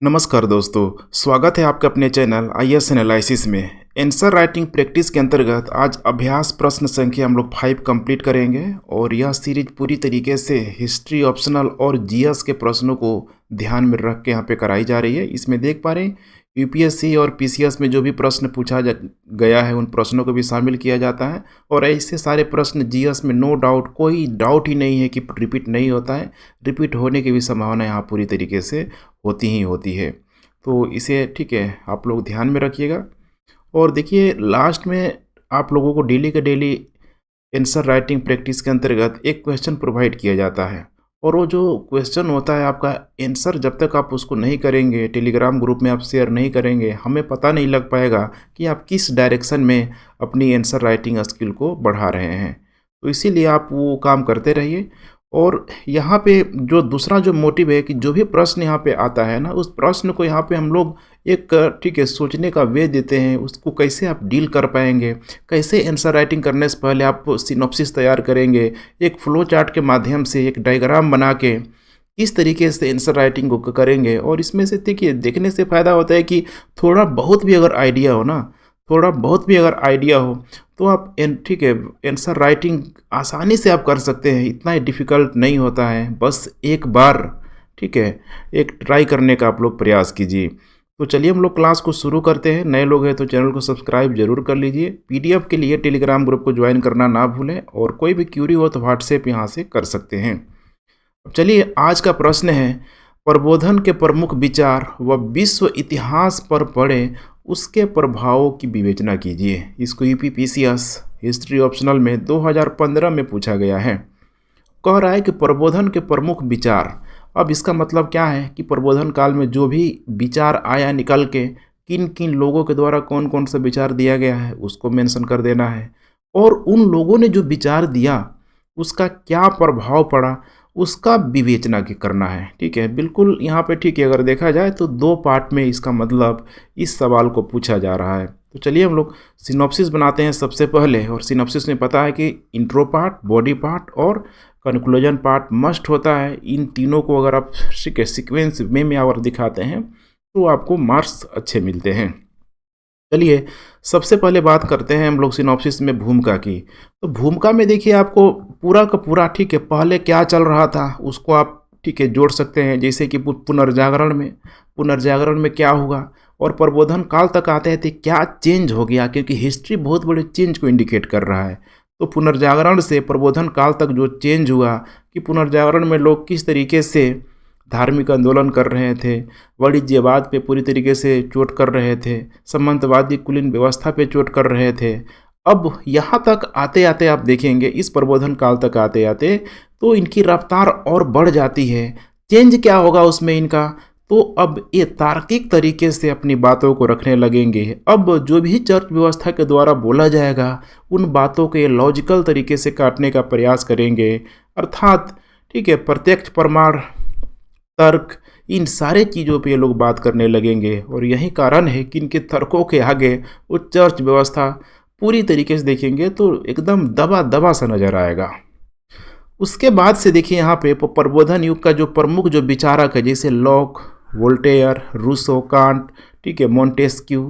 नमस्कार दोस्तों, स्वागत है आपके अपने चैनल आईएएस एनालिसिस में। आंसर राइटिंग प्रैक्टिस के अंतर्गत आज अभ्यास प्रश्न संख्या हम लोग 5 कंप्लीट करेंगे और यह सीरीज पूरी तरीके से हिस्ट्री ऑप्शनल और जीएस के प्रश्नों को ध्यान में रख के यहाँ पे कराई जा रही है। इसमें देख पा रहे हैं यूपीएससी और पीसीएस में जो भी प्रश्न पूछा गया है उन प्रश्नों को भी शामिल किया जाता है और ऐसे सारे प्रश्न जीएस में नो डाउट, कोई डाउट ही नहीं है कि रिपीट नहीं होता है। रिपीट होने की भी संभावना यहाँ पूरी तरीके से होती ही होती है। तो इसे ठीक है आप लोग ध्यान में रखिएगा। और देखिए लास्ट में आप लोगों को डेली के डेली आंसर राइटिंग प्रैक्टिस के अंतर्गत एक क्वेश्चन प्रोवाइड किया जाता है और वो जो क्वेश्चन होता है आपका आंसर जब तक आप उसको नहीं करेंगे, टेलीग्राम ग्रुप में आप शेयर नहीं करेंगे, हमें पता नहीं लग पाएगा कि आप किस डायरेक्शन में अपनी आंसर राइटिंग स्किल को बढ़ा रहे हैं। तो इसीलिए आप वो काम करते रहिए। और यहाँ पे जो दूसरा जो मोटिव है कि जो भी प्रश्न यहाँ पे आता है ना, उस प्रश्न को यहाँ पे हम लोग एक ठीक है सोचने का वे देते हैं, उसको कैसे आप डील कर पाएंगे, कैसे आंसर राइटिंग करने से पहले आप सिनॉप्सिस तैयार करेंगे, एक फ्लो चार्ट के माध्यम से एक डायग्राम बना के इस तरीके से आंसर राइटिंग को करेंगे। और इसमें से देखिए देखने से फ़ायदा होता है कि थोड़ा बहुत भी अगर आइडिया हो ना, थोड़ा बहुत भी अगर आइडिया हो तो आप ठीक है आंसर राइटिंग आसानी से आप कर सकते हैं। इतना ही डिफ़िकल्ट नहीं होता है, बस एक बार ठीक है एक ट्राई करने का आप लोग प्रयास कीजिए। तो चलिए हम लोग क्लास को शुरू करते हैं। नए लोग हैं तो चैनल को सब्सक्राइब जरूर कर लीजिए। पीडीएफ के लिए टेलीग्राम ग्रुप को ज्वाइन करना ना भूलें और कोई भी क्यूरी हो तो व्हाट्सएप यहाँ से कर सकते हैं। चलिए आज का प्रश्न है, प्रबोधन के प्रमुख विचार व विश्व इतिहास पर पड़े उसके प्रभावों की विवेचना कीजिए। इसको यूपीपीसीएस हिस्ट्री ऑप्शनल में 2015 में पूछा गया है। कह रहा है कि प्रबोधन के प्रमुख विचार। अब इसका मतलब क्या है कि प्रबोधन काल में जो भी विचार आया निकल के किन किन लोगों के द्वारा कौन कौन सा विचार दिया गया है उसको मेंशन कर देना है और उन लोगों ने जो विचार दिया उसका क्या प्रभाव पड़ा उसका विवेचना करना है। ठीक है, बिल्कुल यहाँ पे ठीक है। अगर देखा जाए तो 2 पार्ट में इसका मतलब इस सवाल को पूछा जा रहा है। तो चलिए हम लोग सिनॉप्सिस बनाते हैं सबसे पहले। और सिनॉप्सिस में पता है कि इंट्रो पार्ट, बॉडी पार्ट और कंक्लूजन पार्ट मस्ट होता है। इन तीनों को अगर आप ठीक है सीक्वेंस में अगर दिखाते हैं तो आपको मार्क्स अच्छे मिलते हैं। चलिए सबसे पहले बात करते हैं हम लोग सिनॉप्सिस में भूमिका की। तो भूमिका में देखिए आपको पूरा का पूरा ठीक है पहले क्या चल रहा था उसको आप ठीक है जोड़ सकते हैं। जैसे कि पुनर्जागरण में क्या हुआ और प्रबोधन काल तक आते थे क्या चेंज हो गया, क्योंकि हिस्ट्री बहुत बड़े चेंज को इंडिकेट कर रहा है। तो पुनर्जागरण से प्रबोधन काल तक जो चेंज हुआ कि पुनर्जागरण में लोग किस तरीके से धार्मिक आंदोलन कर रहे थे, वाणिज्यवाद पे पूरी तरीके से चोट कर रहे थे, सामंतवादी कुलीन व्यवस्था पे चोट कर रहे थे। अब यहाँ तक आते आते आप देखेंगे इस प्रबोधन काल तक आते आते तो इनकी रफ्तार और बढ़ जाती है। चेंज क्या होगा उसमें इनका, तो अब ये तार्किक तरीके से अपनी बातों को रखने लगेंगे। अब जो भी चर्च व्यवस्था के द्वारा बोला जाएगा उन बातों को ये लॉजिकल तरीके से काटने का प्रयास करेंगे। अर्थात ठीक है प्रत्यक्ष प्रमाण, तर्क, इन सारे चीज़ों पे ये लोग बात करने लगेंगे। और यही कारण है कि इनके तर्कों के आगे वो चर्च व्यवस्था पूरी तरीके से देखेंगे तो एकदम दबा दबा सा नजर आएगा। उसके बाद से देखिए यहाँ पे प्रबोधन युग का जो प्रमुख जो विचारक है जैसे लॉक, वोल्टेयर, रूसो, कांट, ठीक है मोंटेस्क्यू,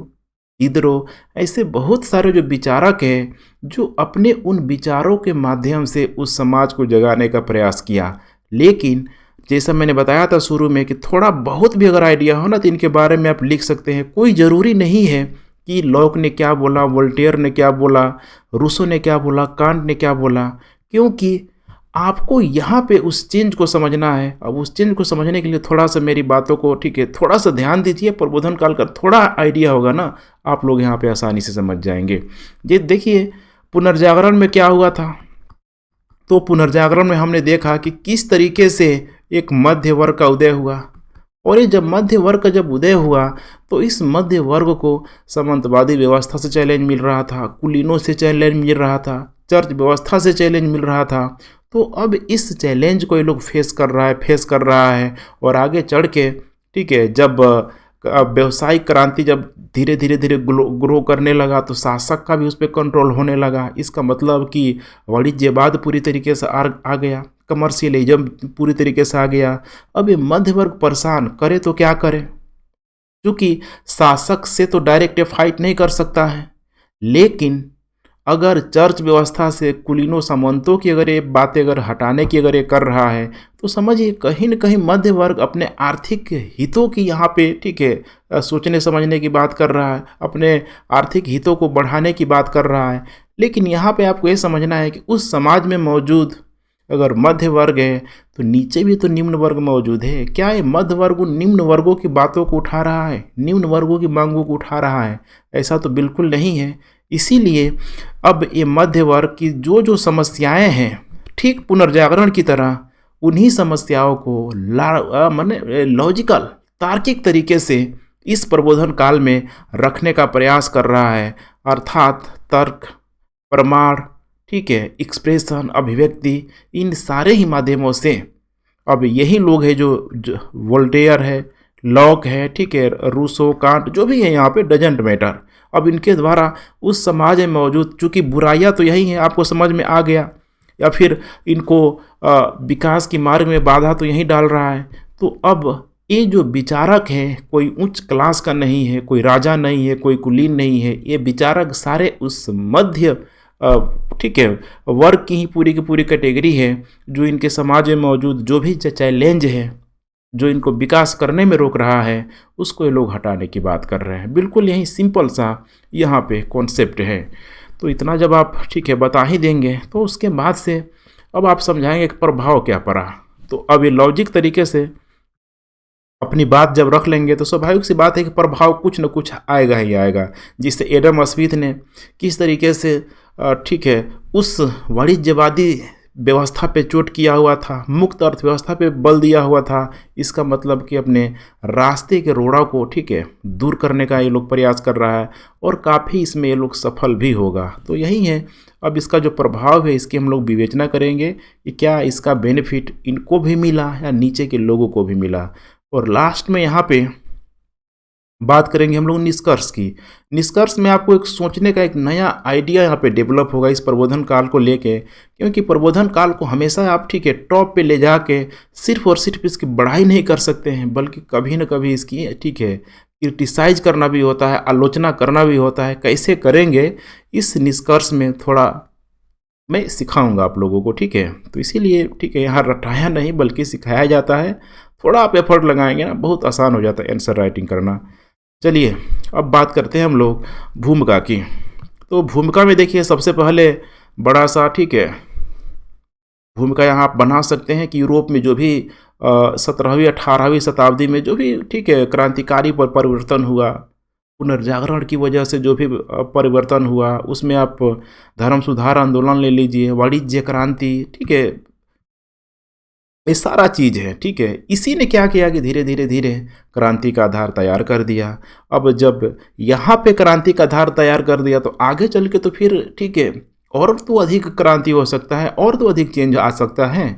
डिडरो, ऐसे बहुत सारे जो विचारक हैं जो अपने उन विचारों के माध्यम से उस समाज को जगाने का प्रयास किया। लेकिन जैसा मैंने बताया था शुरू में कि थोड़ा बहुत भी अगर आइडिया हो ना तो इनके बारे में आप लिख सकते हैं। कोई ज़रूरी नहीं है कि लॉक ने क्या बोला, वोल्टेयर ने क्या बोला, रूसो ने क्या बोला, कांट ने क्या बोला, क्योंकि आपको यहाँ पे उस चेंज को समझना है। अब उस चेंज को समझने के लिए थोड़ा सा मेरी बातों को ठीक है थोड़ा सा ध्यान दीजिए। प्रबोधन काल का थोड़ा आइडिया होगा ना आप लोग यहाँ पे आसानी से समझ जाएंगे। ये देखिए पुनर्जागरण में क्या हुआ था, तो पुनर्जागरण में हमने देखा कि किस तरीके से एक मध्य वर्ग का उदय हुआ। और ये जब मध्य वर्ग का जब उदय हुआ तो इस मध्य वर्ग को सामंतवादी व्यवस्था से चैलेंज मिल रहा था, कुलीनों से चैलेंज मिल रहा था, चर्च व्यवस्था से चैलेंज मिल रहा था। तो अब इस चैलेंज को ये लोग फेस कर रहा है। और आगे चढ़ के ठीक है जब व्यावसायिक क्रांति जब धीरे धीरे ग्रो करने लगा तो शासक का भी उस पर कंट्रोल होने लगा। इसका मतलब कि वाणिज्यवाद पूरी तरीके से आ गया, कमर्शियलिज्म पूरी तरीके से आ गया। अब ये मध्य वर्ग परेशान करे तो क्या करे, क्योंकि शासक से तो डायरेक्ट फाइट नहीं कर सकता है, लेकिन अगर चर्च व्यवस्था से कुलीनों सामंतों की अगर ये बातें अगर हटाने की अगर ये कर रहा है, तो समझिए कहीं न कहीं मध्य वर्ग अपने आर्थिक हितों की यहाँ पे ठीक है सोचने समझने की बात कर रहा है, अपने आर्थिक हितों को बढ़ाने की बात कर रहा है। लेकिन यहाँ पे आपको ये समझना है कि उस समाज में मौजूद अगर मध्य वर्ग है, तो नीचे भी तो निम्न वर्ग मौजूद है। क्या ये मध्य वर्ग उन निम्न वर्गों की बातों को उठा रहा है, निम्न वर्गों की मांगों को उठा रहा है? ऐसा तो बिल्कुल नहीं है। इसीलिए अब ये मध्य वर्ग की जो जो समस्याएं हैं, ठीक पुनर्जागरण की तरह उन्हीं समस्याओं को माने लॉजिकल तार्किक तरीके से इस प्रबोधन काल में रखने का प्रयास कर रहा है। अर्थात तर्क, प्रमाण, ठीक है, एक्सप्रेशन, अभिव्यक्ति, इन सारे ही माध्यमों से अब यही लोग हैं जो वोल्टेयर है, लॉक है, ठीक है, रूसो, कांट, जो भी है यहाँ पे डजेंट मैटर। अब इनके द्वारा उस समाज में मौजूद चूँकि बुराइयाँ तो यही हैं, आपको समझ में आ गया, या फिर इनको विकास की मार्ग में बाधा तो यही डाल रहा है। तो अब ये जो विचारक हैं कोई उच्च क्लास का नहीं है, कोई राजा नहीं है, कोई कुलीन नहीं है, ये विचारक सारे उस मध्य ठीक है वर्ग की ही पूरी की पूरी कैटेगरी है, जो इनके समाज में मौजूद जो भी चैलेंज है, जो इनको विकास करने में रोक रहा है, उसको ये लोग हटाने की बात कर रहे हैं। बिल्कुल यही सिंपल सा यहाँ पे कॉन्सेप्ट है। तो इतना जब आप ठीक है बता ही देंगे, तो उसके बाद से अब आप समझाएंगे कि प्रभाव क्या पड़ा। तो अब ये लॉजिक तरीके से अपनी बात जब रख लेंगे, तो स्वाभाविक सी बात है कि प्रभाव कुछ न कुछ आएगा ही आएगा। जिससे एडम स्मिथ ने किस तरीके से ठीक है उस वाणिज्यवादी व्यवस्था पे चोट किया हुआ था, मुक्त अर्थव्यवस्था पे बल दिया हुआ था, इसका मतलब कि अपने रास्ते के रोड़ा को ठीक है दूर करने का ये लोग प्रयास कर रहा है, और काफ़ी इसमें ये लोग सफल भी होगा। तो यही है, अब इसका जो प्रभाव है इसकी हम लोग विवेचना करेंगे कि क्या इसका बेनिफिट इनको भी मिला या नीचे के लोगों को भी मिला। और लास्ट में यहाँ पे बात करेंगे हम लोग निष्कर्ष की। निष्कर्ष में आपको एक सोचने का एक नया आइडिया यहाँ पे डेवलप होगा इस प्रबोधन काल को लेके, क्योंकि प्रबोधन काल को हमेशा आप ठीक है टॉप पे ले जाके सिर्फ और सिर्फ इसकी बढ़ाई नहीं कर सकते हैं, बल्कि कभी न कभी इसकी ठीक है क्रिटिसाइज करना भी होता है, आलोचना करना भी होता है। कैसे करेंगे इस निष्कर्ष में थोड़ा मैं सिखाऊंगा आप लोगों को, ठीक है। तो इसीलिए ठीक है यहाँ रटाया नहीं बल्कि सिखाया जाता है। थोड़ा आप एफर्ट लगाएंगे ना, बहुत आसान हो जाता है आंसर राइटिंग करना। चलिए अब बात करते हैं हम लोग भूमिका की। तो भूमिका में देखिए सबसे पहले बड़ा सा ठीक है भूमिका यहाँ आप बना सकते हैं कि यूरोप में जो भी 17वीं 18वीं शताब्दी में जो भी ठीक है क्रांतिकारी परिवर्तन हुआ, पुनर्जागरण की वजह से जो भी परिवर्तन हुआ, उसमें आप धर्म सुधार आंदोलन ले लीजिए, वाणिज्य क्रांति, ठीक है, ये सारा चीज़ है, ठीक है। इसी ने क्या किया कि धीरे धीरे धीरे क्रांति का आधार तैयार कर दिया। अब जब यहाँ पे क्रांति का आधार तैयार कर दिया, तो आगे चल के तो फिर ठीक है और तो अधिक क्रांति हो सकता है, और तो अधिक चेंज आ सकता है।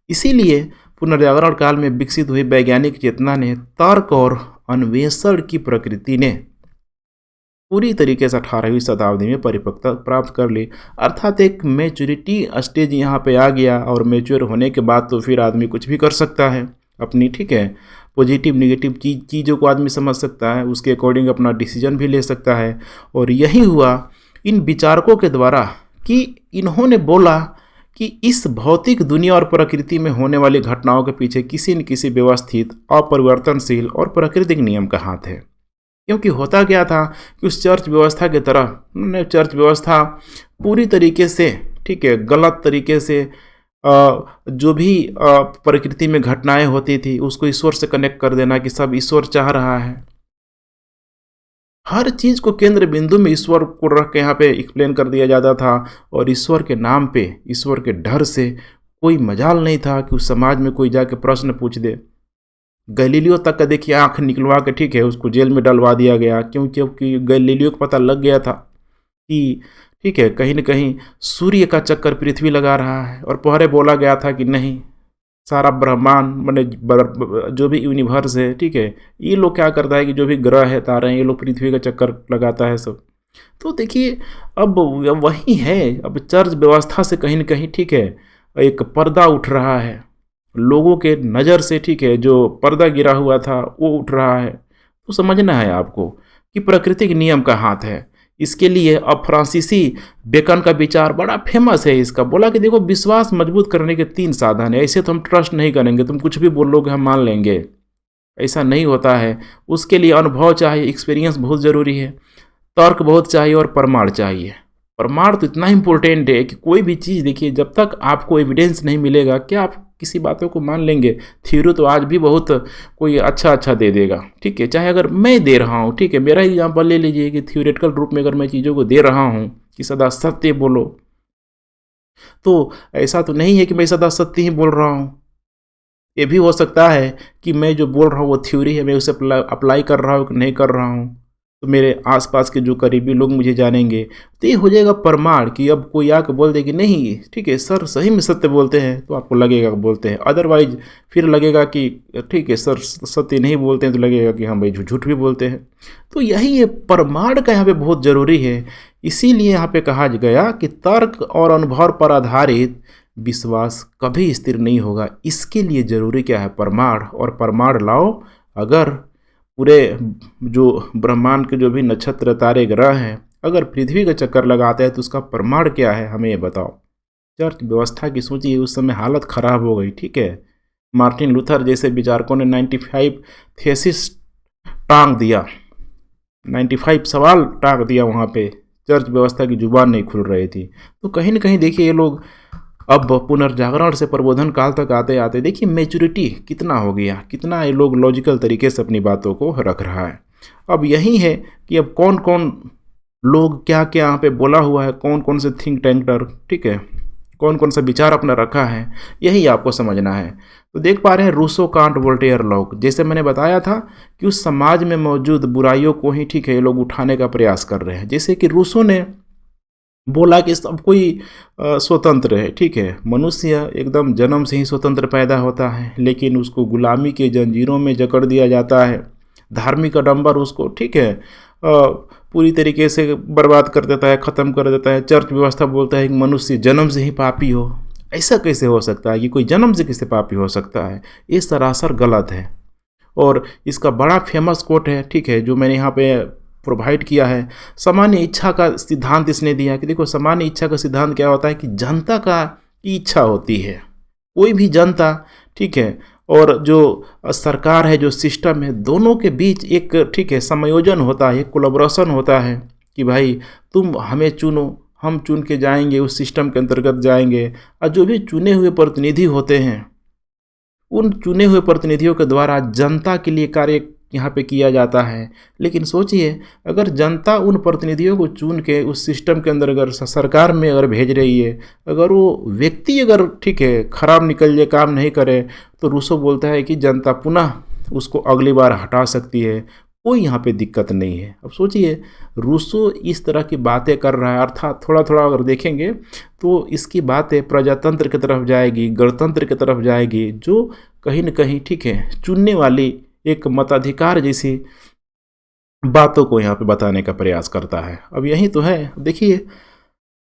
इसीलिए पुनर्जागरण काल में विकसित हुई वैज्ञानिक चेतना ने तर्क और अन्वेषण की प्रकृति ने पूरी तरीके से 18वीं शताब्दी में परिपक्वता प्राप्त कर ली। अर्थात एक मैच्योरिटी स्टेज यहाँ पे आ गया, और मैच्योर होने के बाद तो फिर आदमी कुछ भी कर सकता है अपनी, ठीक है, पॉजिटिव निगेटिव चीज़ों को आदमी समझ सकता है, उसके अकॉर्डिंग अपना डिसीजन भी ले सकता है। और यही हुआ इन विचारकों के द्वारा कि इन्होंने बोला कि इस भौतिक दुनिया और प्रकृति में होने वाली घटनाओं के पीछे किसी न किसी व्यवस्थित, अपरिवर्तनशील और प्राकृतिक नियम का हाथ है। क्योंकि होता क्या था कि उस चर्च व्यवस्था की तरह उन्होंने चर्च व्यवस्था पूरी तरीके से ठीक है गलत तरीके से जो भी प्रकृति में घटनाएं होती थी उसको ईश्वर से कनेक्ट कर देना कि सब ईश्वर चाह रहा है। हर चीज़ को केंद्र बिंदु में ईश्वर को रख के यहाँ पे एक्सप्लेन कर दिया जाता था, और ईश्वर के नाम पे, ईश्वर के डर से कोई मजाल नहीं था कि उस समाज में कोई जाके प्रश्न पूछ दे। गैलीलियो तक का देखिए आंख निकलवा के ठीक है उसको जेल में डलवा दिया गया, क्योंकि गैलीलियो को पता लग गया था कि ठीक है कहीं न कहीं सूर्य का चक्कर पृथ्वी लगा रहा है, और पहले बोला गया था कि नहीं, सारा ब्रह्मांड माने जो भी यूनिवर्स है, ठीक है, ये लोग क्या करता है कि जो भी ग्रह है, तारे हैं, ये लोग पृथ्वी का चक्कर लगाता है सब। तो देखिए अब वही है, अब चर्च व्यवस्था से कहीं न कहीं ठीक है एक पर्दा उठ रहा है, लोगों के नज़र से ठीक है जो पर्दा गिरा हुआ था वो उठ रहा है। तो समझना है आपको कि प्राकृतिक नियम का हाथ है। इसके लिए अब फ्रांसीसी बेकन का विचार बड़ा फेमस है। इसका बोला कि देखो, विश्वास मजबूत करने के 3 साधन है। ऐसे तो हम ट्रस्ट नहीं करेंगे, तुम कुछ भी बोलोगे हम मान लेंगे, ऐसा नहीं होता है। उसके लिए अनुभव चाहिए, एक्सपीरियंस बहुत ज़रूरी है, तर्क बहुत चाहिए और प्रमाण चाहिए। प्रमाण तो इतना इम्पोर्टेंट है कि कोई भी चीज़ देखिए, जब तक आपको एविडेंस नहीं मिलेगा क्या आप किसी बातों को मान लेंगे। थ्योरी तो आज भी बहुत कोई अच्छा अच्छा दे देगा, ठीक है। चाहे अगर मैं दे रहा हूँ, ठीक है, मेरा एग्जाम्पल ले लीजिए कि थ्योरेटिकल रूप में अगर मैं चीज़ों को दे रहा हूँ कि सदा सत्य बोलो, तो ऐसा तो नहीं है कि मैं सदा सत्य ही बोल रहा हूँ। ये भी हो सकता है कि मैं जो बोल रहा हूँ वो थ्योरी है, मैं उसे अप्लाई कर रहा हूँ कि नहीं कर रहा हूँ, तो मेरे आसपास के जो करीबी लोग मुझे जानेंगे। तो ये हो जाएगा प्रमाण कि अब कोई आके बोल दे कि नहीं ठीक है सर सही में सत्य बोलते हैं, तो आपको लगेगा बोलते हैं। अदरवाइज फिर लगेगा कि ठीक है सर सत्य नहीं बोलते हैं, तो लगेगा कि हाँ भाई झूठ भी बोलते हैं। तो यही ये प्रमाण का यहाँ पे बहुत ज़रूरी है। इसीलिए यहाँ पे कहा गया कि तर्क और अनुभव पर आधारित विश्वास कभी स्थिर नहीं होगा। इसके लिए ज़रूरी क्या है? प्रमाण। और प्रमाण लाओ। अगर पूरे जो ब्रह्मांड के जो भी नक्षत्र तारे ग्रह हैं, अगर पृथ्वी का चक्कर लगाते हैं तो उसका प्रमाण क्या है, हमें ये बताओ। चर्च व्यवस्था की सोचिए, उस समय हालत खराब हो गई, ठीक है। मार्टिन लूथर जैसे विचारकों ने 95 थेसिस टांग दिया, 95 सवाल टांग दिया वहाँ पे। चर्च व्यवस्था की जुबान नहीं खुल रही थी। तो कहीं ना कहीं देखिए ये लोग अब पुनर्जागरण से प्रबोधन काल तक आते आते देखिए मैच्योरिटी कितना हो गया, कितना ये लोग लॉजिकल तरीके से अपनी बातों को रख रहा है। अब यही है कि अब कौन कौन लोग क्या क्या यहाँ पे बोला हुआ है, कौन कौन से थिंक टैंकर, ठीक है, कौन कौन सा विचार अपना रखा है, यही आपको समझना है। तो देख पा रहे हैं रूसो, कांट, वोल्टेयर लोग, जैसे मैंने बताया था कि उस समाज में मौजूद बुराइयों को ही, ठीक है, ये लोग उठाने का प्रयास कर रहे हैं। जैसे कि रूसो ने बोला कि सब कोई स्वतंत्र है, ठीक है। मनुष्य एकदम जन्म से ही स्वतंत्र पैदा होता है, लेकिन उसको गुलामी के जंजीरों में जकड़ दिया जाता है। धार्मिक आडंबर उसको, ठीक है, पूरी तरीके से बर्बाद कर देता है, ख़त्म कर देता है। चर्च व्यवस्था बोलता है कि मनुष्य जन्म से ही पापी हो। ऐसा कैसे हो सकता है कि कोई जन्म से कैसे पापी हो सकता है? ये सरासर गलत है। और इसका बड़ा फेमस कोट है, ठीक है, जो मैंने यहाँ पे प्रोवाइड किया है। सामान्य इच्छा का सिद्धांत इसने दिया कि देखो, सामान्य इच्छा का सिद्धांत क्या होता है कि जनता का इच्छा होती है, कोई भी जनता, ठीक है, और जो सरकार है, जो सिस्टम है, दोनों के बीच एक, ठीक है, समायोजन होता है, एक कोलैबोरेशन होता है कि भाई तुम हमें चुनो, हम चुन के जाएंगे, उस सिस्टम के अंतर्गत जाएंगे। और जो भी चुने हुए प्रतिनिधि होते हैं, उन चुने हुए प्रतिनिधियों के द्वारा जनता के लिए कार्य यहाँ पे किया जाता है। लेकिन सोचिए, अगर जनता उन प्रतिनिधियों को चुन के उस सिस्टम के अंदर अगर सरकार में अगर भेज रही है, अगर वो व्यक्ति अगर, ठीक है, खराब निकल जाए, काम नहीं करे, तो रूसो बोलता है कि जनता पुनः उसको अगली बार हटा सकती है, कोई यहाँ पे दिक्कत नहीं है। अब सोचिए, रूसो इस तरह की बातें कर रहा है, अर्थात थोड़ा थोड़ा अगर देखेंगे तो इसकी बातें प्रजातंत्र की तरफ जाएगी, गणतंत्र की तरफ जाएगी, जो कहीं न कहीं, ठीक है, चुनने वाली एक मताधिकार जैसी बातों को यहाँ पे बताने का प्रयास करता है। अब यही तो है, देखिए,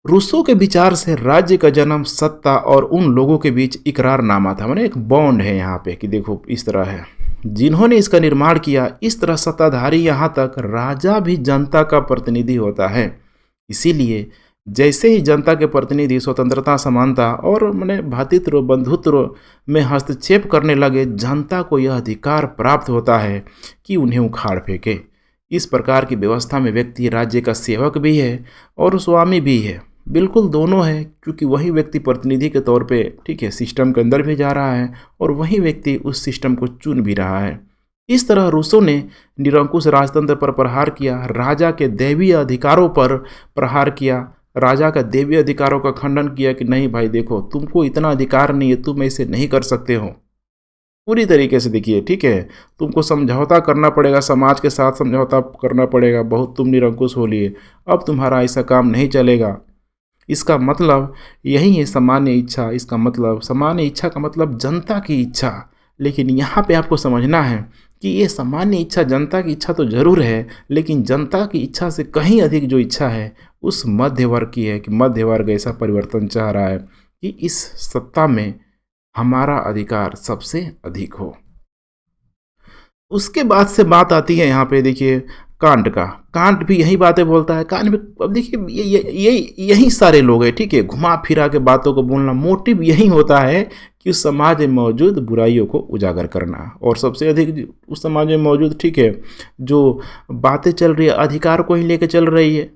रूसो के विचार से राज्य का जन्म सत्ता और उन लोगों के बीच इकरारनामा था, माने एक बॉन्ड है यहाँ पे कि देखो इस तरह है, जिन्होंने इसका निर्माण किया। इस तरह सत्ताधारी, यहाँ तक राजा भी जनता का प्रतिनिधि होता है। इसीलिए जैसे ही जनता के प्रतिनिधि स्वतंत्रता, समानता और माने भातृत्व, बंधुत्व में हस्तक्षेप करने लगे, जनता को यह अधिकार प्राप्त होता है कि उन्हें उखाड़ फेंके। इस प्रकार की व्यवस्था में व्यक्ति राज्य का सेवक भी है और स्वामी भी है, बिल्कुल दोनों है, क्योंकि वही व्यक्ति प्रतिनिधि के तौर पे, ठीक है, सिस्टम के अंदर भी जा रहा है और वही व्यक्ति उस सिस्टम को चुन भी रहा है। इस तरह रूसो ने निरंकुश राजतंत्र पर प्रहार किया, राजा के दैवीय अधिकारों पर प्रहार किया, राजा का दैवीय अधिकारों का खंडन किया कि नहीं भाई देखो, तुमको इतना अधिकार नहीं है, तुम ऐसे नहीं कर सकते हो। पूरी तरीके से देखिए, ठीक है, तुमको समझौता करना पड़ेगा, समाज के साथ समझौता करना पड़ेगा, बहुत तुम निरंकुश हो लिए, अब तुम्हारा ऐसा काम नहीं चलेगा। इसका मतलब यही है सामान्य इच्छा। इसका मतलब, सामान्य इच्छा का मतलब जनता की इच्छा। लेकिन यहाँ पे आपको समझना है कि ये सामान्य इच्छा, जनता की इच्छा तो जरूर है, लेकिन जनता की इच्छा से कहीं अधिक जो इच्छा है उस मध्य वर्ग की है, कि मध्य वर्ग ऐसा परिवर्तन चाह रहा है कि इस सत्ता में हमारा अधिकार सबसे अधिक हो। उसके बाद से बात आती है यहाँ पे देखिए कांट का। कांट भी यही बातें बोलता है। कांट भी अब देखिए यही सारे लोग हैं, ठीक है, घुमा फिरा के बातों को बोलना, मोटिव यही होता है कि उस समाज में मौजूद बुराइयों को उजागर करना। और सबसे अधिक उस समाज में मौजूद, ठीक है, जो बातें चल रही है अधिकार को ही लेके चल रही है,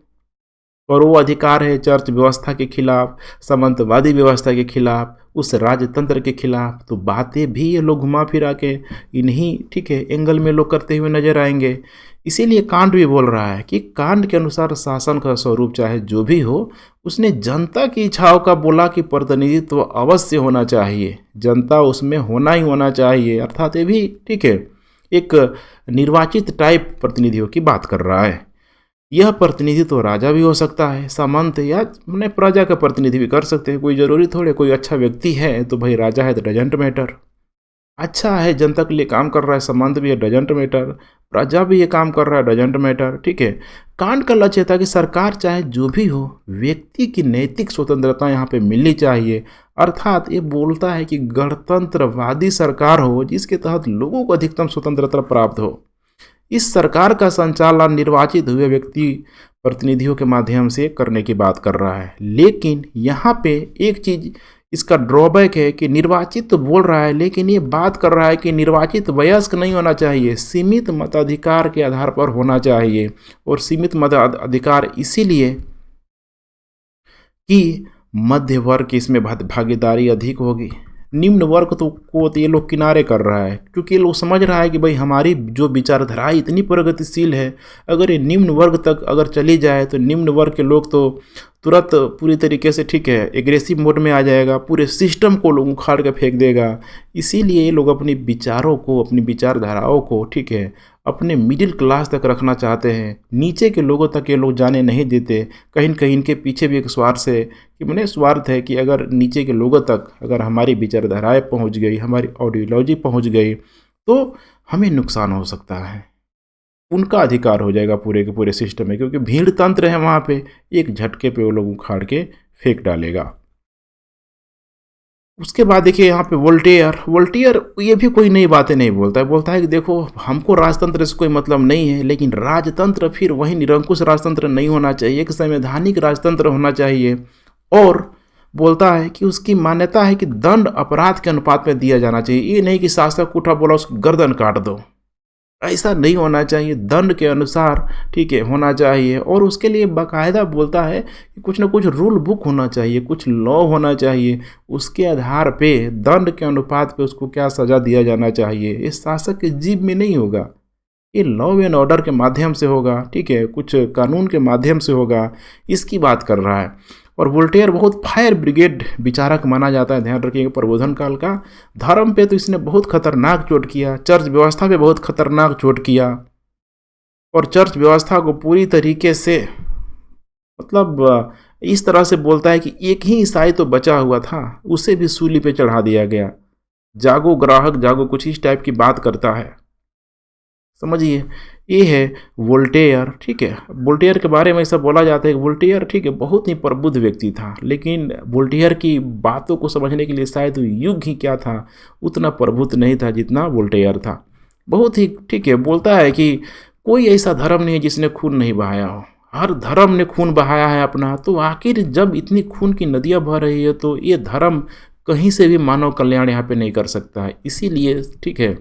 और वो अधिकार है चर्च व्यवस्था के खिलाफ, सामंतवादी व्यवस्था के खिलाफ, उस राजतंत्र के खिलाफ। तो बातें भी ये लोग घुमा फिरा के इन्हीं, ठीक है, एंगल में लोग करते हुए नजर आएंगे। इसीलिए कांट भी बोल रहा है कि कांट के अनुसार शासन का स्वरूप चाहे जो भी हो, उसने जनता की इच्छाओं का बोला कि प्रतिनिधित्व अवश्य होना चाहिए, जनता उसमें होना ही होना चाहिए। अर्थात ये भी, ठीक है, एक निर्वाचित टाइप प्रतिनिधियों की बात कर रहा है। यह प्रतिनिधि तो राजा भी हो सकता है, सामंत या मैंने प्रजा का प्रतिनिधि भी कर सकते हैं। कोई जरूरी थोड़े कोई अच्छा व्यक्ति है तो भाई राजा है तो डजेंट मैटर, अच्छा है जनता के लिए काम कर रहा है, सामंत भी है डजेंट मैटर, प्रजा भी ये काम कर रहा है डजेंट मैटर, ठीक है। कांट का लक्ष्य था कि सरकार चाहे जो भी हो, व्यक्ति की नैतिक स्वतंत्रता यहाँ पे मिलनी चाहिए। अर्थात ये बोलता है कि गणतंत्रवादी सरकार हो जिसके तहत लोगों को अधिकतम स्वतंत्रता प्राप्त हो। इस सरकार का संचालन निर्वाचित हुए व्यक्ति प्रतिनिधियों के माध्यम से करने की बात कर रहा है। लेकिन यहाँ पे एक चीज इसका ड्रॉबैक है कि निर्वाचित तो बोल रहा है, लेकिन ये बात कर रहा है कि निर्वाचित वयस्क नहीं होना चाहिए, सीमित मताधिकार के आधार पर होना चाहिए। और सीमित मताधिकार इसीलिए कि मध्य वर्ग की इसमें भागीदारी अधिक होगी। निम्न वर्ग को ये लोग किनारे कर रहा है, क्योंकि ये लोग समझ रहा है कि भाई हमारी जो विचारधारा इतनी प्रगतिशील है, अगर ये निम्न वर्ग तक अगर चली जाए तो निम्न वर्ग के लोग तो तुरंत पूरी तरीके से, ठीक है, एग्रेसिव मोड में आ जाएगा, पूरे सिस्टम को लोग उखाड़ के फेंक देगा। इसीलिए ये लोग अपनी विचारों को, अपनी विचारधाराओं को, ठीक है, अपने मिडिल क्लास तक रखना चाहते हैं, नीचे के लोगों तक ये लोग जाने नहीं देते। कहीं न कहीं इनके पीछे भी एक स्वार्थ है कि मैंने स्वार्थ है कि अगर नीचे के लोगों तक अगर हमारी विचारधाराएं पहुंच गई, हमारी आइडियोलॉजी पहुंच गई तो हमें नुकसान हो सकता है, उनका अधिकार हो जाएगा पूरे के पूरे सिस्टम में, क्योंकि भीड़ तंत्र है वहाँ पे, एक झटके पे वो लोग उखाड़ के फेंक डालेगा। उसके बाद देखिए यहाँ पे वोल्टेयर ये भी कोई नई बातें नहीं बोलता है। बोलता है कि देखो हमको राजतंत्र से कोई मतलब नहीं है, लेकिन राजतंत्र फिर वही निरंकुश राजतंत्र नहीं होना चाहिए, एक संवैधानिक राजतंत्र होना चाहिए। और बोलता है कि उसकी मान्यता है कि दंड अपराध के अनुपात में दिया जाना चाहिए, ये नहीं कि शासक उठा बोला उसकी गर्दन काट दो, ऐसा नहीं होना चाहिए, दंड के अनुसार, ठीक है, होना चाहिए। और उसके लिए बाकायदा बोलता है कि कुछ ना कुछ रूल बुक होना चाहिए, कुछ लॉ होना चाहिए, उसके आधार पे दंड के अनुपात पे उसको क्या सज़ा दिया जाना चाहिए। ये शासक के जीभ में नहीं होगा, ये लॉ एंड ऑर्डर के माध्यम से होगा, ठीक है, कुछ कानून के माध्यम से होगा, इसकी बात कर रहा है। और वोल्टेयर बहुत फायर ब्रिगेड विचारक माना जाता है, ध्यान रखिएगा, प्रबोधन काल का। धर्म पे तो इसने बहुत खतरनाक चोट किया, चर्च व्यवस्था पे बहुत खतरनाक चोट किया, और चर्च व्यवस्था को पूरी तरीके से मतलब इस तरह से बोलता है कि एक ही ईसाई तो बचा हुआ था, उसे भी सूली पे चढ़ा दिया गया। जागो ग्राहक जागो, कुछ इस टाइप की बात करता है, समझिए। ये है वोल्टेयर, ठीक है। वोल्टेयर के बारे में ऐसा बोला जाता है कि वोल्टेयर, ठीक है, बहुत ही प्रबुद्ध व्यक्ति था, लेकिन वोल्टेयर की बातों को समझने के लिए शायद युग ही क्या था, उतना प्रबुद्ध नहीं था जितना वोल्टेयर था। बहुत ही, ठीक है, बोलता है कि कोई ऐसा धर्म नहीं है जिसने खून नहीं बहाया हो, हर धर्म ने खून बहाया है अपना। तो आखिर जब इतनी खून की नदियाँ बह रही है तो ये धर्म कहीं से भी मानव कल्याण यहाँ पे नहीं कर सकता है। इसीलिए, ठीक है,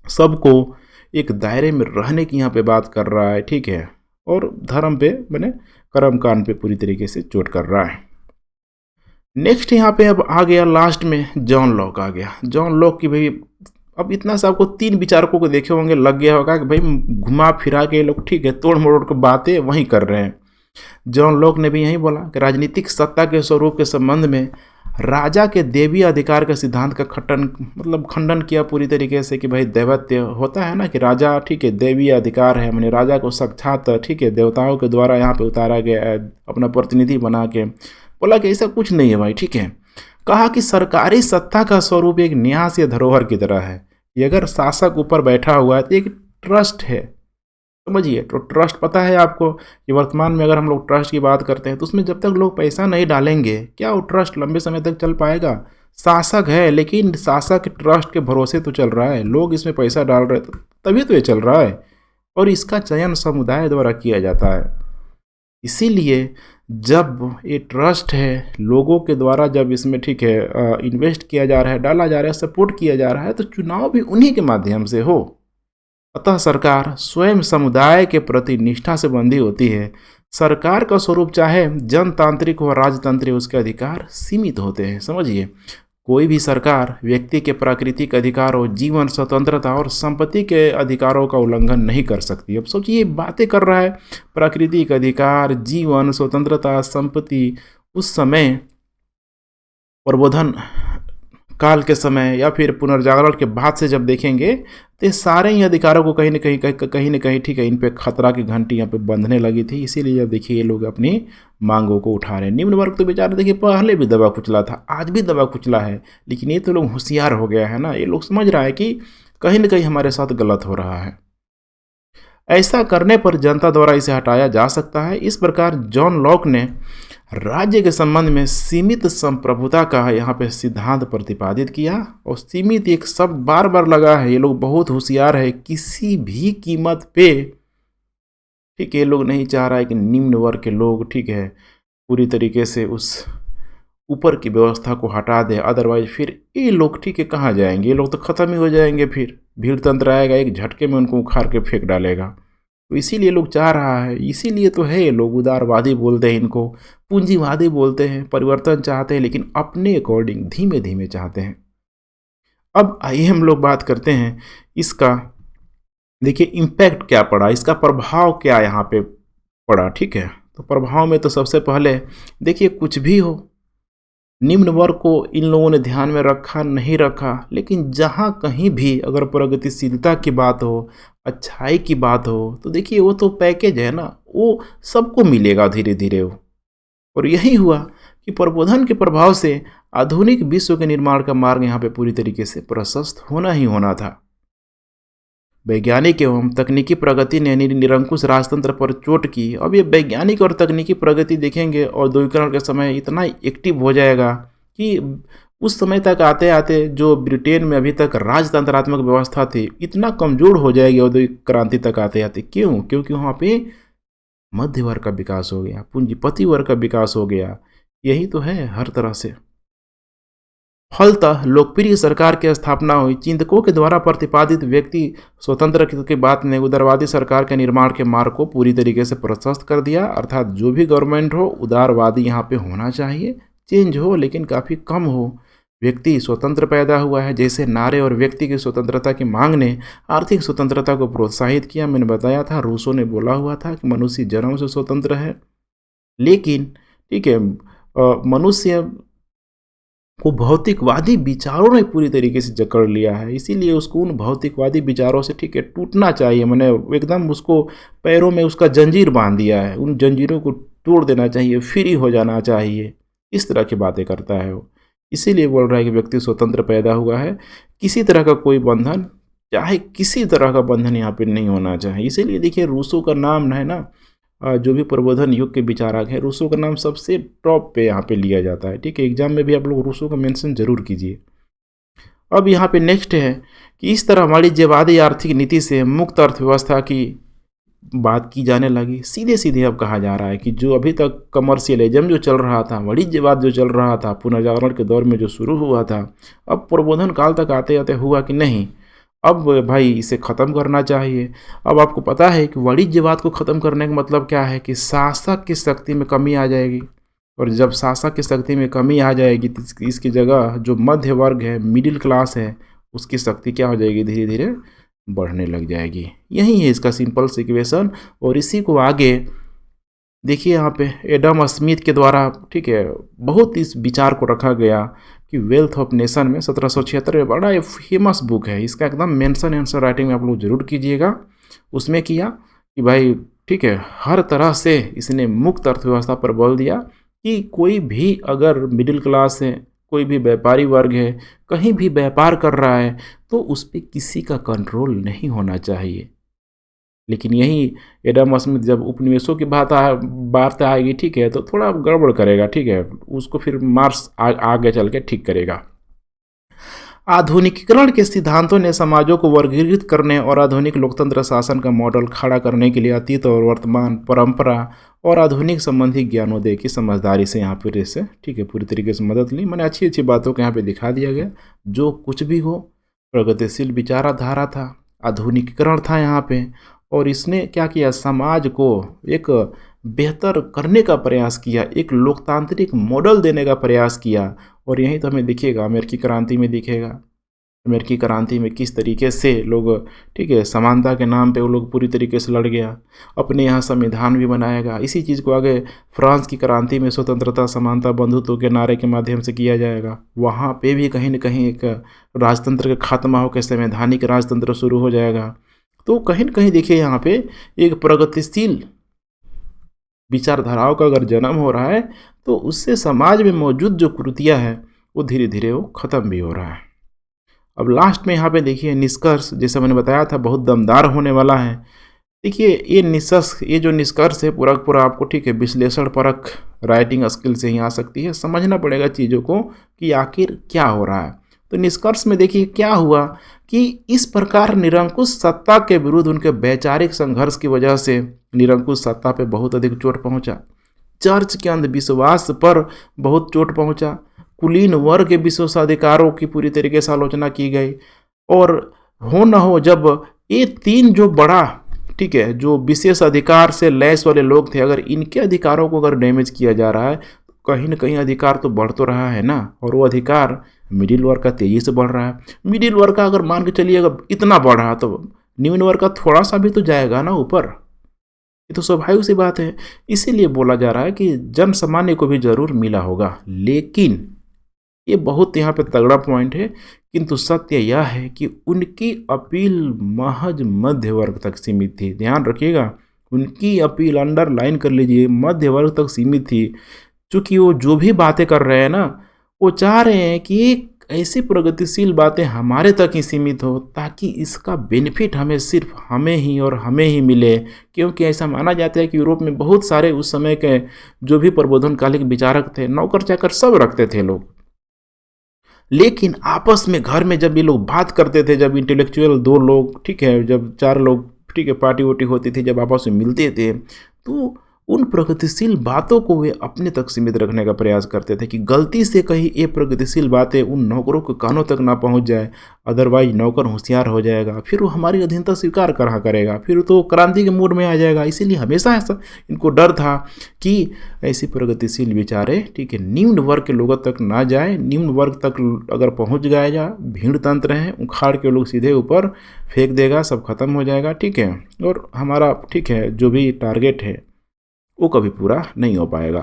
सबको एक दायरे में रहने की यहाँ पे बात कर रहा है, ठीक है, और धर्म पे मैंने कर्मकांड पे पूरी तरीके से चोट कर रहा है। नेक्स्ट यहाँ पे अब आ गया लास्ट में जॉन लॉक आ गया। जॉन लॉक की भाई अब इतना सा आपको तीन विचारकों को देखे होंगे, लग गया होगा कि भाई घुमा फिरा के लोग, ठीक है, तोड़ मरोड़ के बातें वहीं कर रहे हैं। जॉन लॉक ने भी यही बोला कि राजनीतिक सत्ता के स्वरूप के संबंध में राजा के देवी अधिकार के सिद्धांत का खंडन किया पूरी तरीके से, कि भाई दैवत्य होता है ना कि राजा, ठीक है, देवी अधिकार है, मैंने राजा को साक्षात, ठीक है, देवताओं के द्वारा यहाँ पे उतारा गया है अपना प्रतिनिधि बना के। बोला कि ऐसा कुछ नहीं है भाई, ठीक है। कहा कि सरकारी सत्ता का स्वरूप एक न्यास या धरोहर की तरह है, ये अगर शासक ऊपर बैठा हुआ है तो एक ट्रस्ट है, समझिए। तो ट्रस्ट पता है आपको कि वर्तमान में अगर हम लोग ट्रस्ट की बात करते हैं तो उसमें जब तक लोग पैसा नहीं डालेंगे, क्या वो ट्रस्ट लंबे समय तक चल पाएगा? शासक है, लेकिन शासक ट्रस्ट के भरोसे तो चल रहा है, लोग इसमें पैसा डाल रहे तभी तो ये चल रहा है। और इसका चयन समुदाय द्वारा किया जाता है। इसीलिए जब ये ट्रस्ट है लोगों के द्वारा, जब इसमें ठीक है इन्वेस्ट किया जा रहा है, डाला जा रहा है, सपोर्ट किया जा रहा है, तो चुनाव भी उन्हीं के माध्यम से हो। अतः सरकार स्वयं समुदाय के प्रति निष्ठा से बंधी होती है। सरकार का स्वरूप चाहे जनतांत्रिक हो राजतंत्रिक, उसके अधिकार सीमित होते हैं। समझिए, कोई भी सरकार व्यक्ति के प्राकृतिक अधिकारों, जीवन स्वतंत्रता और संपत्ति के अधिकारों का उल्लंघन नहीं कर सकती। अब सोचिए, ये बातें कर रहा है प्राकृतिक अधिकार, जीवन स्वतंत्रता, संपत्ति। उस समय प्रबोधन काल के समय या फिर पुनर्जागरण के बाद से जब देखेंगे तो ये सारे ही अधिकारों को कहीं न कहीं ठीक है इन पे खतरा की घंटी यहाँ पे बंधने लगी थी। इसीलिए अब देखिए ये लोग अपनी मांगों को उठा रहे हैं। निम्न वर्ग तो बेचारे देखिए पहले भी दबा कुचला था, आज भी दबा कुचला है, लेकिन ये तो लोग होशियार हो गया है ना। ये लोग समझ रहा है कि कहीं न कहीं हमारे साथ गलत हो रहा है। ऐसा करने पर जनता द्वारा इसे हटाया जा सकता है। इस प्रकार जॉन लॉक ने राज्य के संबंध में सीमित संप्रभुता का यहाँ पे सिद्धांत प्रतिपादित किया। और सीमित एक शब्द बार बार लगा है, ये लोग बहुत होशियार है। किसी भी कीमत पे ठीक है, ये लोग नहीं चाह रहा है कि निम्न वर्ग के लोग ठीक है पूरी तरीके से उस ऊपर की व्यवस्था को हटा दे। अदरवाइज फिर ये लोग ठीक है कहाँ जाएंगे, ये लोग तो ख़त्म ही हो जाएंगे। फिर भीड़ तंत्र आएगा, एक झटके में उनको उखाड़ के फेंक डालेगा। तो इसीलिए लोग चाह रहा है, इसीलिए तो है ये लोग उदारवादी बोलते हैं, इनको पूंजीवादी बोलते हैं। परिवर्तन चाहते हैं लेकिन अपने अकॉर्डिंग धीमे धीमे चाहते हैं। अब आइए हम लोग बात करते हैं इसका, देखिए इम्पैक्ट क्या पड़ा, इसका प्रभाव क्या यहाँ पे पड़ा। ठीक है, तो प्रभाव में तो सबसे पहले देखिए, कुछ भी हो निम्न वर्ग को इन लोगों ने ध्यान में रखा नहीं रखा, लेकिन जहाँ कहीं भी अगर प्रगतिशीलता की बात हो, अच्छाई की बात हो, तो देखिए वो तो पैकेज है ना, वो सबको मिलेगा धीरे धीरे वो। और यही हुआ कि प्रबोधन के प्रभाव से आधुनिक विश्व के निर्माण का मार्ग यहाँ पे पूरी तरीके से प्रशस्त होना ही होना था। वैज्ञानिक एवं तकनीकी प्रगति ने निरंकुश राजतंत्र पर चोट की। अब ये वैज्ञानिक और तकनीकी प्रगति देखेंगे औद्योगिकरण के समय इतना एक्टिव हो जाएगा कि उस समय तक आते आते जो ब्रिटेन में अभी तक राजतंत्रात्मक व्यवस्था थी इतना कमजोर हो जाएगी औद्योगिक क्रांति तक आते आते। क्यों? क्योंकि वहाँ पे मध्य वर्ग का विकास हो गया, पूंजीपति वर्ग का विकास हो गया। यही तो है हर तरह से। फलतः लोकप्रिय सरकार की स्थापना हुई। चिंतकों के द्वारा प्रतिपादित व्यक्ति स्वतंत्र की बात ने उदारवादी सरकार के निर्माण के मार्ग को पूरी तरीके से प्रशस्त कर दिया। अर्थात जो भी गवर्नमेंट हो उदारवादी यहाँ पे होना चाहिए, चेंज हो लेकिन काफ़ी कम हो। व्यक्ति स्वतंत्र पैदा हुआ है, जैसे नारे और व्यक्ति की स्वतंत्रता की मांग ने आर्थिक स्वतंत्रता को प्रोत्साहित किया। मैंने बताया था, रूसो ने बोला हुआ था कि मनुष्य जन्म से स्वतंत्र है, लेकिन ठीक है मनुष्य को भौतिकवादी विचारों ने पूरी तरीके से जकड़ लिया है। इसीलिए उसको उन भौतिकवादी विचारों से ठीक है टूटना चाहिए। मैंने एकदम उसको पैरों में उसका जंजीर बांध दिया है, उन जंजीरों को तोड़ देना चाहिए, फ्री हो जाना चाहिए। इस तरह की बातें करता है वो। इसीलिए बोल रहा है कि व्यक्ति स्वतंत्र पैदा हुआ है, किसी तरह का कोई बंधन, चाहे किसी तरह का बंधन यहाँ पे नहीं होना चाहिए। इसीलिए देखिए रूसो का नाम है ना, जो भी प्रबोधन युग के विचारक हैं, रूसो का नाम सबसे टॉप पे यहाँ पे लिया जाता है। ठीक है, एग्जाम में भी आप लोग रूसो का मेंशन जरूर कीजिए। अब यहाँ पे नेक्स्ट है कि इस तरह वाणिज्यवादी आर्थिक नीति से मुक्त अर्थव्यवस्था की बात की जाने लगी। सीधे सीधे अब कहा जा रहा है कि जो अभी तक कमर्शियलिज्म जो चल रहा था, वाणिज्यवाद जो चल रहा था पुनर्जागरण के दौर में जो शुरू हुआ था, अब प्रबोधन काल तक आते आते हुआ कि नहीं, अब भाई इसे ख़त्म करना चाहिए। अब आपको पता है कि वाणिज्यवाद को ख़त्म करने का मतलब क्या है कि शासक की शक्ति में कमी आ जाएगी। और जब शासक की शक्ति में कमी आ जाएगी तो इसकी जगह जो मध्य वर्ग है, मिडिल क्लास है, उसकी शक्ति क्या हो जाएगी, धीरे धीरे बढ़ने लग जाएगी। यही है इसका सिंपल इक्वेशन। और इसी को आगे देखिए यहाँ पे एडम स्मिथ के द्वारा ठीक है बहुत इस विचार को रखा गया कि वेल्थ ऑफ नेशन में 1776 में बड़ा ये फेमस बुक है, इसका एकदम मेंशन आंसर राइटिंग में आप लोग जरूर कीजिएगा। उसमें किया कि भाई ठीक है हर तरह से इसने मुक्त अर्थव्यवस्था पर बल दिया कि कोई भी अगर मिडिल क्लास है, कोई भी व्यापारी वर्ग है, कहीं भी व्यापार कर रहा है तो उस पर किसी का कंट्रोल नहीं होना चाहिए। लेकिन यही एडम स्मिथ जब उपनिवेशों की बात आएगी ठीक है तो थोड़ा गड़बड़ करेगा। ठीक है, उसको फिर मार्क्स आगे चल के ठीक करेगा। आधुनिकीकरण के सिद्धांतों ने समाजों को वर्गीकृत करने और आधुनिक लोकतंत्र शासन का मॉडल खड़ा करने के लिए अतीत और वर्तमान परंपरा और आधुनिक संबंधी ज्ञानोदय की समझदारी से यहाँ पर इससे ठीक है पूरी तरीके से मदद ली। मैंने अच्छी अच्छी बातों को यहाँ पे दिखा दिया गया। जो कुछ भी हो, प्रगतिशील विचारधारा था, आधुनिकीकरण था यहाँ पे, और इसने क्या किया, समाज को एक बेहतर करने का प्रयास किया, एक लोकतांत्रिक मॉडल देने का प्रयास किया। और यही तो हमें दिखेगा अमेरिकी क्रांति में, दिखेगा अमेरिकी क्रांति में किस तरीके से लोग ठीक है समानता के नाम पे वो लोग पूरी तरीके से लड़ गया, अपने यहाँ संविधान भी बनाएगा। इसी चीज़ को आगे फ्रांस की क्रांति में स्वतंत्रता, समानता, बंधुत्व के नारे के माध्यम से किया जाएगा। वहाँ पे भी कहीं न कहीं एक राजतंत्र का खात्मा होकर संवैधानिक राजतंत्र शुरू हो जाएगा। तो कहीं न कहीं देखिए यहाँ पे एक प्रगतिशील विचारधाराओं का अगर जन्म हो रहा है तो उससे समाज में मौजूद जो कुरीतियाँ हैं वो धीरे धीरे वो ख़त्म भी हो रहा है। अब लास्ट में यहाँ पे देखिए निष्कर्ष, जैसे मैंने बताया था बहुत दमदार होने वाला है। देखिए ये जो निष्कर्ष है पूरा पूरा आपको ठीक है विश्लेषण परक राइटिंग स्किल से ही आ सकती है। समझना पड़ेगा चीज़ों को कि आखिर क्या हो रहा है। तो निष्कर्ष में देखिए क्या हुआ कि इस प्रकार निरंकुश सत्ता के विरुद्ध उनके वैचारिक संघर्ष की वजह से निरंकुश सत्ता पे बहुत अधिक चोट पहुंचा, चर्च के अंधविश्वास पर बहुत चोट पहुंचा, कुलीन वर्ग के विशेषाधिकारों की पूरी तरीके से आलोचना की गई। और हो न हो जब ये तीन जो बड़ा ठीक है जो विशेष अधिकार से लैस वाले लोग थे, अगर इनके अधिकारों को अगर डैमेज किया जा रहा है तो कहीं ना कहीं अधिकार तो बढ़ तो रहा है ना। और वो अधिकार मिडिल वर्ग का तेजी से बढ़ रहा है। मिडिल वर्ग का अगर मान के चलिए अगर इतना बढ़ रहा तो निम्न वर्ग का थोड़ा सा भी तो जाएगा ना ऊपर, ये तो स्वाभाविक सी बात है। इसीलिए बोला जा रहा है कि जन सामान्य को भी जरूर मिला होगा। लेकिन ये बहुत यहाँ पे तगड़ा पॉइंट है, किंतु सत्य यह है कि उनकी अपील महज मध्य वर्ग तक सीमित थी। ध्यान रखिएगा, उनकी अपील अंडरलाइन कर लीजिए, मध्य वर्ग तक सीमित थी। चूँकि वो जो भी बातें कर रहे हैं ना, वो चाह रहे हैं कि ऐसी प्रगतिशील बातें हमारे तक ही सीमित हो ताकि इसका बेनिफिट हमें सिर्फ हमें ही और हमें ही मिले। क्योंकि ऐसा माना जाता है कि यूरोप में बहुत सारे उस समय के जो भी प्रबोधनकालिक विचारक थे, नौकर चाकर सब रखते थे लोग, लेकिन आपस में घर में जब ये लोग बात करते थे, जब इंटेलेक्चुअल दो लोग ठीक है, जब चार लोग ठीक है पार्टी वोटी होती थी, जब आपस में मिलते थे तो उन प्रगतिशील बातों को वे अपने तक सीमित रखने का प्रयास करते थे कि गलती से कहीं ये प्रगतिशील बातें उन नौकरों के कानों तक ना पहुंच जाए, अदरवाइज नौकर होशियार हो जाएगा, फिर वो हमारी अधीनता स्वीकार करा करेगा, फिर तो क्रांति के मूड में आ जाएगा। इसीलिए हमेशा ऐसा इनको डर था कि ऐसी प्रगतिशील विचारे ठीक है निम्न वर्ग के लोगों तक ना जाए। निम्न वर्ग तक अगर पहुँच गया जा, भीड़ तंत्र है, उखाड़ के लोग सीधे ऊपर फेंक देगा, सब खत्म हो जाएगा ठीक है, और हमारा ठीक है जो भी टारगेट है वो कभी पूरा नहीं हो पाएगा।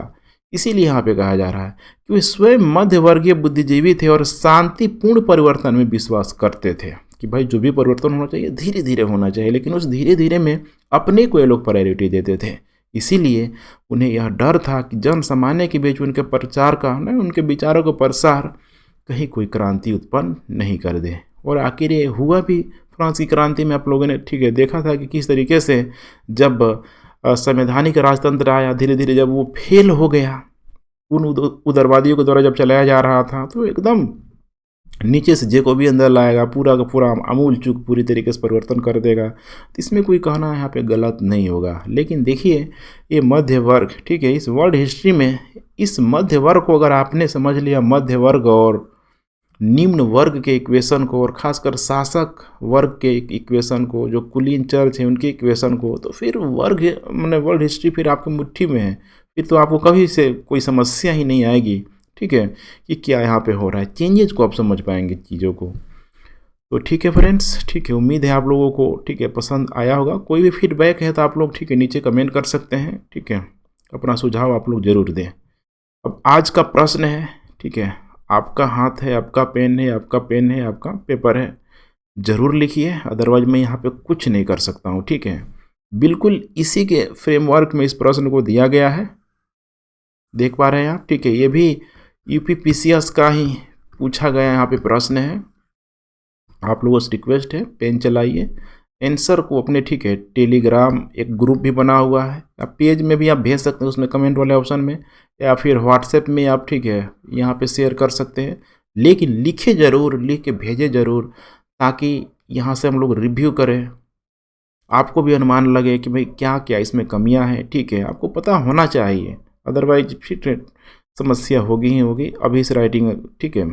इसीलिए यहाँ पे कहा जा रहा है कि वे स्वयं मध्यवर्गीय बुद्धिजीवी थे और शांतिपूर्ण परिवर्तन में विश्वास करते थे कि भाई जो भी परिवर्तन होना चाहिए धीरे धीरे होना चाहिए, लेकिन उस धीरे धीरे में अपने को ये लोग प्रायोरिटी देते थे। इसीलिए उन्हें यह डर था कि जन सामान्य के बीच उनके प्रचार का न उनके विचारों का प्रसार कहीं कोई क्रांति उत्पन्न नहीं कर दे। और आखिर ये हुआ भी। फ्रांस की क्रांति में आप लोगों ने ठीक है देखा था कि किस तरीके से जब संवैधानिक राजतंत्र आया, धीरे धीरे जब वो फेल हो गया, उन उदारवादियों के द्वारा जब चलाया जा रहा था, तो एकदम नीचे से जे को भी अंदर लाएगा, पूरा का पूरा आमूल चूक पूरी तरीके से परिवर्तन कर देगा। तो इसमें कोई कहना यहाँ पे गलत नहीं होगा। लेकिन देखिए ये मध्य वर्ग ठीक है, इस वर्ल्ड हिस्ट्री में इस मध्य वर्ग को अगर आपने समझ लिया, मध्य वर्ग और निम्न वर्ग के इक्वेशन को, और खासकर शासक वर्ग के इक्वेशन को, जो कुलीन चर्च है उनके इक्वेशन को, तो फिर वर्ग मैंने वर्ल्ड हिस्ट्री फिर आपकी मुट्ठी में है। फिर तो आपको कभी से कोई समस्या ही नहीं आएगी ठीक है कि क्या यहाँ पे हो रहा है। चेंजेस को आप समझ पाएंगे चीज़ों को। तो ठीक है फ्रेंड्स, ठीक है, उम्मीद है आप लोगों को ठीक है पसंद आया होगा। कोई भी फीडबैक है तो आप लोग ठीक है नीचे कमेंट कर सकते हैं ठीक है, अपना सुझाव आप लोग ज़रूर दें। अब आज का प्रश्न है ठीक है, आपका हाथ है, आपका पेन है, आपका पेन है, आपका पेपर है, ज़रूर लिखिए, अदरवाइज मैं यहाँ पे कुछ नहीं कर सकता हूँ ठीक है। बिल्कुल इसी के फ्रेमवर्क में इस प्रश्न को दिया गया है, देख पा रहे हैं आप ठीक है। ये भी यूपीपीसीएस का ही पूछा गया यहाँ पे प्रश्न है। आप लोगों से रिक्वेस्ट है पेन चलाइए, आंसर को अपने ठीक है टेलीग्राम एक ग्रुप भी बना हुआ है, आप पेज में भी आप भेज सकते हैं उसमें कमेंट वाले ऑप्शन में, या फिर व्हाट्सएप में आप ठीक है यहाँ पे शेयर कर सकते हैं। लेकिन लिखे ज़रूर, लिख के भेजे ज़रूर, ताकि यहाँ से हम लोग रिव्यू करें, आपको भी अनुमान लगे कि भाई क्या क्या इसमें कमियां हैं। ठीक है, आपको पता होना चाहिए, अदरवाइज फिर समस्या होगी ही होगी। अभी इस राइटिंग ठीक है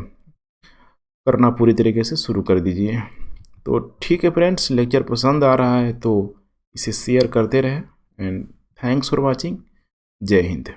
करना पूरी तरीके से शुरू कर दीजिए। तो ठीक है फ्रेंड्स, लेक्चर पसंद आ रहा है तो इसे शेयर करते रहें एंड थैंक्स फॉर वाचिंग। जय हिंद।